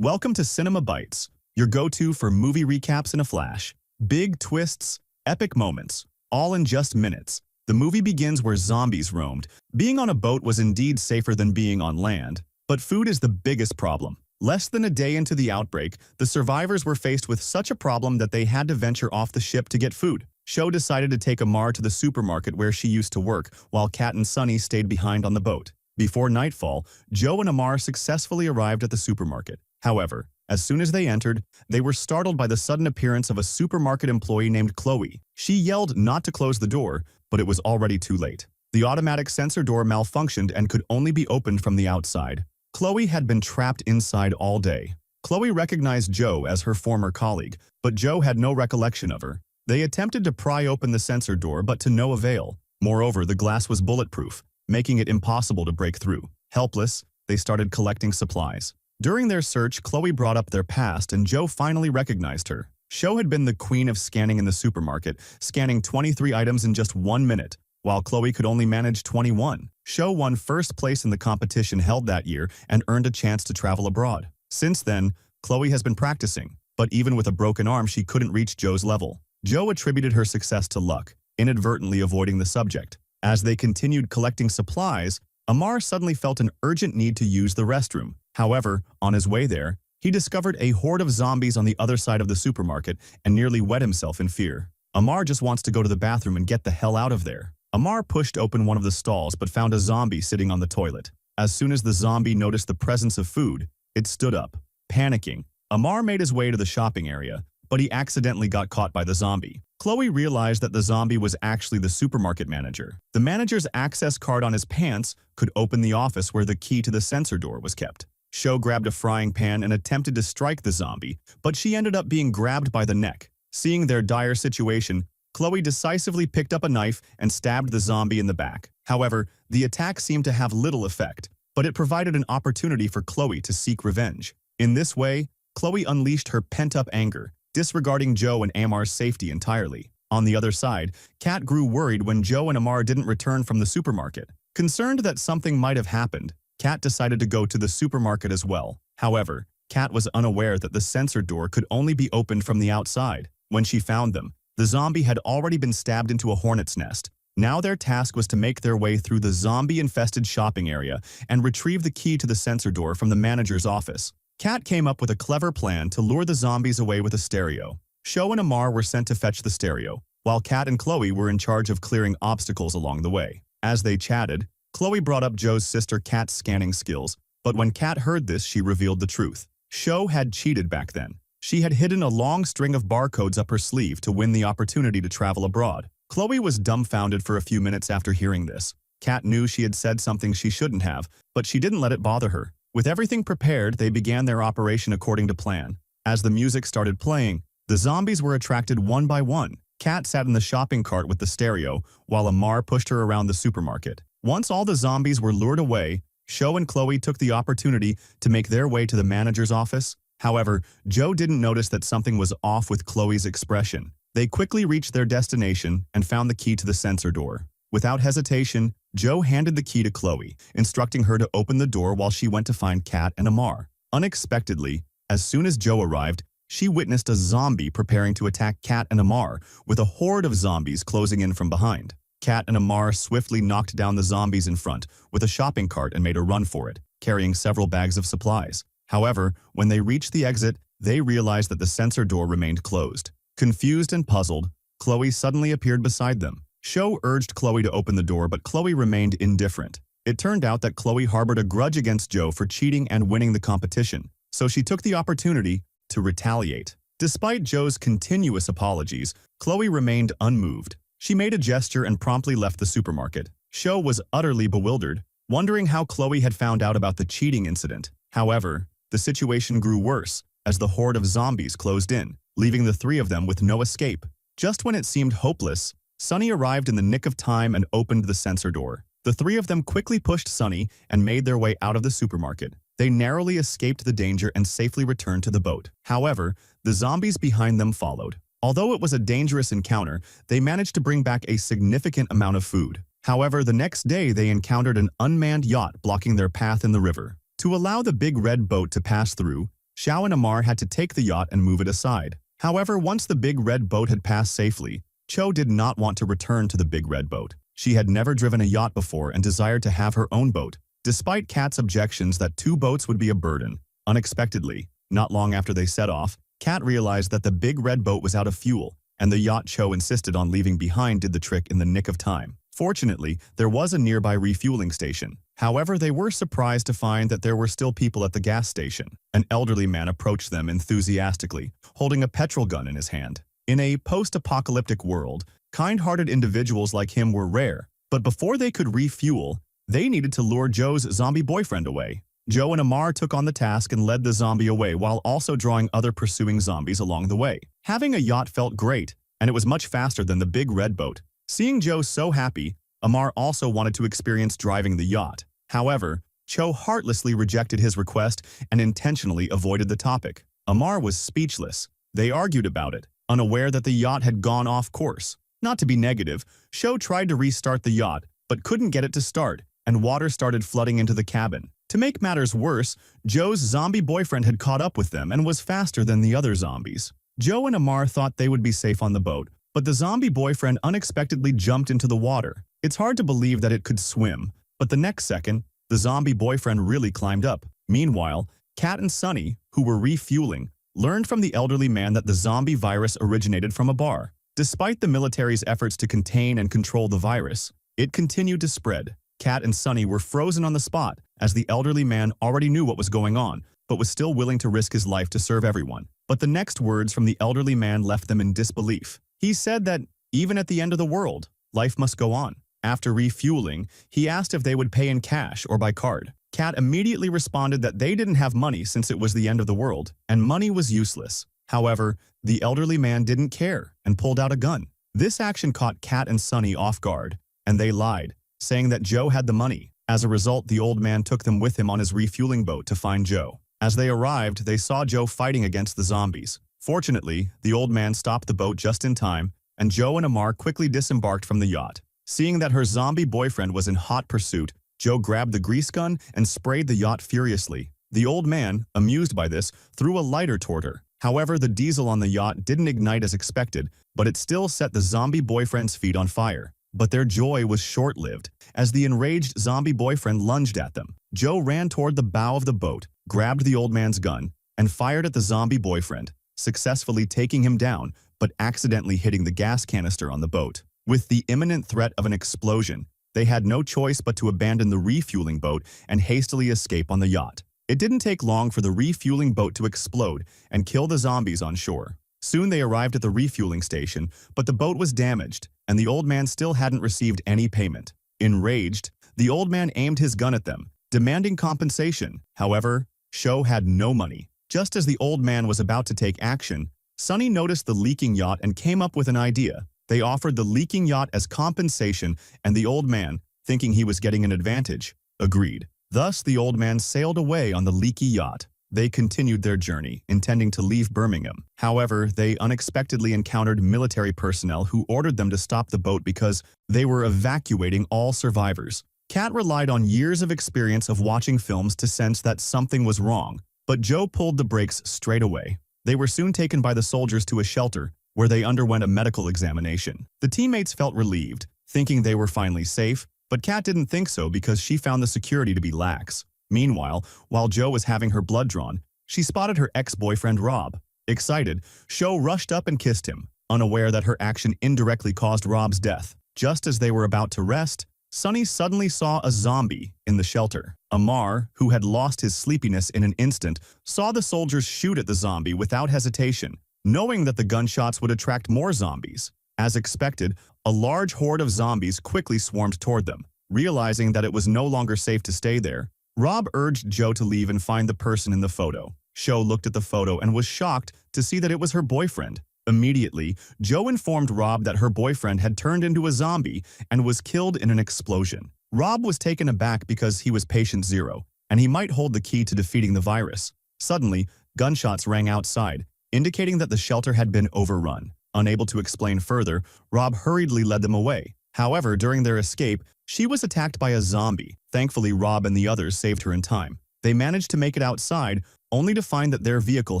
Welcome to Cinema Bites, your go-to for movie recaps in a flash. Big twists, epic moments, all in just minutes. The movie begins where zombies roamed. Being on a boat was indeed safer than being on land, but food is the biggest problem. Less than a day into the outbreak, the survivors were faced with such a problem that they had to venture off the ship to get food. Sho decided to take Amar to the supermarket where she used to work, while Kat and Sunny stayed behind on the boat. Before nightfall, Joe and Amar successfully arrived at the supermarket. However, as soon as they entered, they were startled by the sudden appearance of a supermarket employee named Chloe. She yelled not to close the door, but it was already too late. The automatic sensor door malfunctioned and could only be opened from the outside. Chloe had been trapped inside all day. Chloe recognized Joe as her former colleague, but Joe had no recollection of her. They attempted to pry open the sensor door, but to no avail. Moreover, the glass was bulletproof, making it impossible to break through. Helpless, they started collecting supplies. During their search, Chloe brought up their past and Joe finally recognized her. Sho had been the queen of scanning in the supermarket, scanning 23 items in just 1 minute, while Chloe could only manage 21. Sho won first place in the competition held that year and earned a chance to travel abroad. Since then, Chloe has been practicing, but even with a broken arm, she couldn't reach Joe's level. Joe attributed her success to luck, inadvertently avoiding the subject. As they continued collecting supplies, Amar suddenly felt an urgent need to use the restroom. However, on his way there, he discovered a horde of zombies on the other side of the supermarket and nearly wet himself in fear. Amar just wants to go to the bathroom and get the hell out of there. Amar pushed open one of the stalls but found a zombie sitting on the toilet. As soon as the zombie noticed the presence of food, it stood up, panicking. Amar made his way to the shopping area, but he accidentally got caught by the zombie. Chloe realized that the zombie was actually the supermarket manager. The manager's access card on his pants could open the office where the key to the sensor door was kept. Sho grabbed a frying pan and attempted to strike the zombie, but she ended up being grabbed by the neck. Seeing their dire situation, Chloe decisively picked up a knife and stabbed the zombie in the back. However, the attack seemed to have little effect, but it provided an opportunity for Chloe to seek revenge. In this way, Chloe unleashed her pent-up anger, disregarding Joe and Amar's safety entirely. On the other side, Kat grew worried when Joe and Amar didn't return from the supermarket. Concerned that something might have happened, Kat decided to go to the supermarket as well. However, Kat was unaware that the sensor door could only be opened from the outside. When she found them, the zombie had already been stabbed into a hornet's nest. Now their task was to make their way through the zombie-infested shopping area and retrieve the key to the sensor door from the manager's office. Kat came up with a clever plan to lure the zombies away with a stereo. Sho and Amar were sent to fetch the stereo, while Kat and Chloe were in charge of clearing obstacles along the way. As they chatted, Chloe brought up Joe's sister Kat's scanning skills, but when Kat heard this, she revealed the truth. Sho had cheated back then. She had hidden a long string of barcodes up her sleeve to win the opportunity to travel abroad. Chloe was dumbfounded for a few minutes after hearing this. Kat knew she had said something she shouldn't have, but she didn't let it bother her. With everything prepared, they began their operation according to plan. As the music started playing, the zombies were attracted one by one. Kat sat in the shopping cart with the stereo, while Amar pushed her around the supermarket. Once all the zombies were lured away, Sho and Chloe took the opportunity to make their way to the manager's office. However, Joe didn't notice that something was off with Chloe's expression. They quickly reached their destination and found the key to the sensor door. Without hesitation, Joe handed the key to Chloe, instructing her to open the door while she went to find Kat and Amar. Unexpectedly, as soon as Joe arrived, she witnessed a zombie preparing to attack Kat and Amar, with a horde of zombies closing in from behind. Kat and Amar swiftly knocked down the zombies in front with a shopping cart and made a run for it, carrying several bags of supplies. However, when they reached the exit, they realized that the sensor door remained closed. Confused and puzzled, Chloe suddenly appeared beside them. Sho urged Chloe to open the door, but Chloe remained indifferent. It turned out that Chloe harbored a grudge against Joe for cheating and winning the competition, so she took the opportunity to retaliate. Despite Joe's continuous apologies, Chloe remained unmoved. She made a gesture and promptly left the supermarket. Sho was utterly bewildered, wondering how Chloe had found out about the cheating incident. However, the situation grew worse as the horde of zombies closed in, leaving the three of them with no escape. Just when it seemed hopeless, Sunny arrived in the nick of time and opened the sensor door. The three of them quickly pushed Sunny and made their way out of the supermarket. They narrowly escaped the danger and safely returned to the boat. However, the zombies behind them followed. Although it was a dangerous encounter, they managed to bring back a significant amount of food. However, the next day they encountered an unmanned yacht blocking their path in the river. To allow the big red boat to pass through, Xiao and Amar had to take the yacht and move it aside. However, once the big red boat had passed safely, Cho did not want to return to the big red boat. She had never driven a yacht before and desired to have her own boat. Despite Kat's objections that 2 boats would be a burden, unexpectedly, not long after they set off, Kat realized that the big red boat was out of fuel, and the yacht Cho insisted on leaving behind did the trick in the nick of time. Fortunately, there was a nearby refueling station. However, they were surprised to find that there were still people at the gas station. An elderly man approached them enthusiastically, holding a petrol gun in his hand. In a post-apocalyptic world, kind-hearted individuals like him were rare, but before they could refuel, they needed to lure Joe's zombie boyfriend away. Joe and Amar took on the task and led the zombie away while also drawing other pursuing zombies along the way. Having a yacht felt great, and it was much faster than the big red boat. Seeing Joe so happy, Amar also wanted to experience driving the yacht. However, Cho heartlessly rejected his request and intentionally avoided the topic. Amar was speechless. They argued about it, unaware that the yacht had gone off course. Not to be negative, Cho tried to restart the yacht, but couldn't get it to start, and water started flooding into the cabin. To make matters worse, Joe's zombie boyfriend had caught up with them and was faster than the other zombies. Joe and Amar thought they would be safe on the boat, but the zombie boyfriend unexpectedly jumped into the water. It's hard to believe that it could swim, but the next second, the zombie boyfriend really climbed up. Meanwhile, Kat and Sunny, who were refueling, learned from the elderly man that the zombie virus originated from a bar. Despite the military's efforts to contain and control the virus, it continued to spread. Kat and Sunny were frozen on the spot, as the elderly man already knew what was going on, but was still willing to risk his life to serve everyone. But the next words from the elderly man left them in disbelief. He said that, even at the end of the world, life must go on. After refueling, he asked if they would pay in cash or by card. Kat immediately responded that they didn't have money since it was the end of the world, and money was useless. However, the elderly man didn't care and pulled out a gun. This action caught Kat and Sunny off guard, and they lied, saying that Joe had the money. As a result, the old man took them with him on his refueling boat to find Joe. As they arrived, they saw Joe fighting against the zombies. Fortunately, the old man stopped the boat just in time, and Joe and Amar quickly disembarked from the yacht. Seeing that her zombie boyfriend was in hot pursuit, Joe grabbed the grease gun and sprayed the yacht furiously. The old man, amused by this, threw a lighter toward her. However, the diesel on the yacht didn't ignite as expected, but it still set the zombie boyfriend's feet on fire. But their joy was short-lived, as the enraged zombie boyfriend lunged at them. Joe ran toward the bow of the boat, grabbed the old man's gun, and fired at the zombie boyfriend, successfully taking him down, but accidentally hitting the gas canister on the boat. With the imminent threat of an explosion, they had no choice but to abandon the refueling boat and hastily escape on the yacht. It didn't take long for the refueling boat to explode and kill the zombies on shore. Soon they arrived at the refueling station, but the boat was damaged, and the old man still hadn't received any payment. Enraged, the old man aimed his gun at them, demanding compensation. However, Cho had no money. Just as the old man was about to take action, Sunny noticed the leaking yacht and came up with an idea. They offered the leaking yacht as compensation, and the old man, thinking he was getting an advantage, agreed. Thus, the old man sailed away on the leaky yacht. They continued their journey, intending to leave Birmingham. However, they unexpectedly encountered military personnel who ordered them to stop the boat because they were evacuating all survivors. Kat relied on years of experience of watching films to sense that something was wrong, but Joe pulled the brakes straight away. They were soon taken by the soldiers to a shelter, where they underwent a medical examination. The teammates felt relieved, thinking they were finally safe, but Kat didn't think so because she found the security to be lax. Meanwhile, while Joe was having her blood drawn, she spotted her ex-boyfriend Rob. Excited, Cho rushed up and kissed him, unaware that her action indirectly caused Rob's death. Just as they were about to rest, Sunny suddenly saw a zombie in the shelter. Amar, who had lost his sleepiness in an instant, saw the soldiers shoot at the zombie without hesitation, knowing that the gunshots would attract more zombies. As expected, a large horde of zombies quickly swarmed toward them. Realizing that it was no longer safe to stay there, Rob urged Joe to leave and find the person in the photo. Cho looked at the photo and was shocked to see that it was her boyfriend. Immediately, Joe informed Rob that her boyfriend had turned into a zombie and was killed in an explosion. Rob was taken aback because he was patient zero, and he might hold the key to defeating the virus. Suddenly, gunshots rang outside, indicating that the shelter had been overrun. Unable to explain further, Rob hurriedly led them away. However, during their escape, she was attacked by a zombie. Thankfully, Rob and the others saved her in time. They managed to make it outside, only to find that their vehicle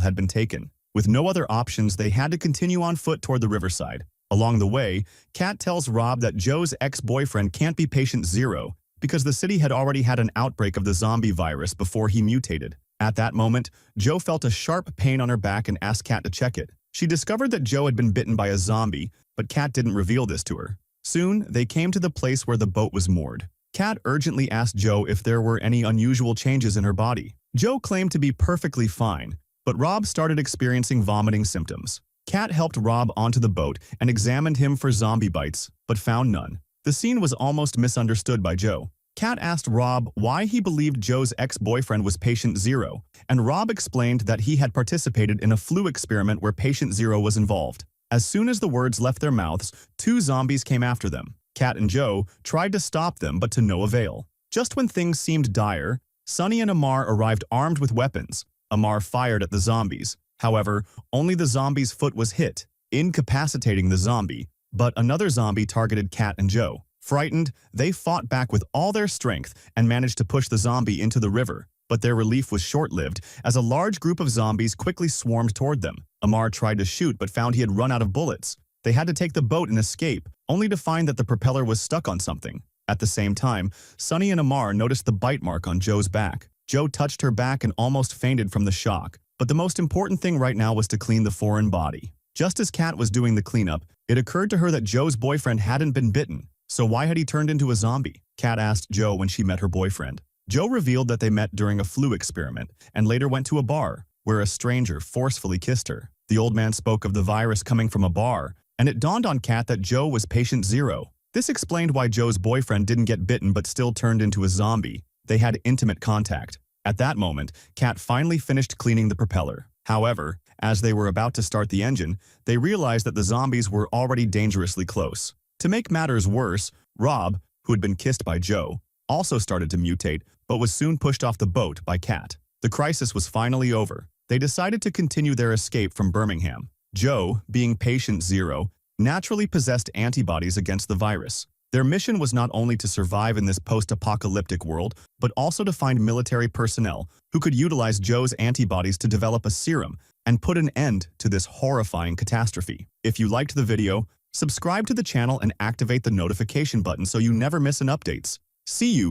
had been taken. With no other options, they had to continue on foot toward the riverside. Along the way, Kat tells Rob that Joe's ex-boyfriend can't be patient zero because the city had already had an outbreak of the zombie virus before he mutated. At that moment, Joe felt a sharp pain on her back and asked Kat to check it. She discovered that Joe had been bitten by a zombie, but Kat didn't reveal this to her. Soon, they came to the place where the boat was moored. Kat urgently asked Joe if there were any unusual changes in her body. Joe claimed to be perfectly fine, but Rob started experiencing vomiting symptoms. Kat helped Rob onto the boat and examined him for zombie bites, but found none. The scene was almost misunderstood by Joe. Kat asked Rob why he believed Joe's ex-boyfriend was patient zero, and Rob explained that he had participated in a flu experiment where patient zero was involved. As soon as the words left their mouths, 2 zombies came after them. Kat and Joe tried to stop them, but to no avail. Just when things seemed dire, Sunny and Amar arrived armed with weapons. Amar fired at the zombies. However, only the zombie's foot was hit, incapacitating the zombie, but another zombie targeted Kat and Joe. Frightened, they fought back with all their strength and managed to push the zombie into the river, but their relief was short-lived as a large group of zombies quickly swarmed toward them. Amar tried to shoot but found he had run out of bullets. They had to take the boat and escape, only to find that the propeller was stuck on something. At the same time, Sunny and Amar noticed the bite mark on Joe's back. Joe touched her back and almost fainted from the shock, but the most important thing right now was to clean the foreign body. Just as Kat was doing the cleanup, it occurred to her that Joe's boyfriend hadn't been bitten. So why had he turned into a zombie? Kat asked Joe when she met her boyfriend. Joe revealed that they met during a flu experiment and later went to a bar, where a stranger forcefully kissed her. The old man spoke of the virus coming from a bar, and it dawned on Kat that Joe was patient zero. This explained why Joe's boyfriend didn't get bitten but still turned into a zombie. They had intimate contact. At that moment, Kat finally finished cleaning the propeller. However, as they were about to start the engine, they realized that the zombies were already dangerously close. To make matters worse, Rob, who had been kissed by Joe, also started to mutate, but was soon pushed off the boat by Kat. The crisis was finally over. They decided to continue their escape from Birmingham. Joe, being patient zero, naturally possessed antibodies against the virus. Their mission was not only to survive in this post-apocalyptic world, but also to find military personnel who could utilize Joe's antibodies to develop a serum and put an end to this horrifying catastrophe. If you liked the video, subscribe to the channel and activate the notification button so you never miss an updates. See you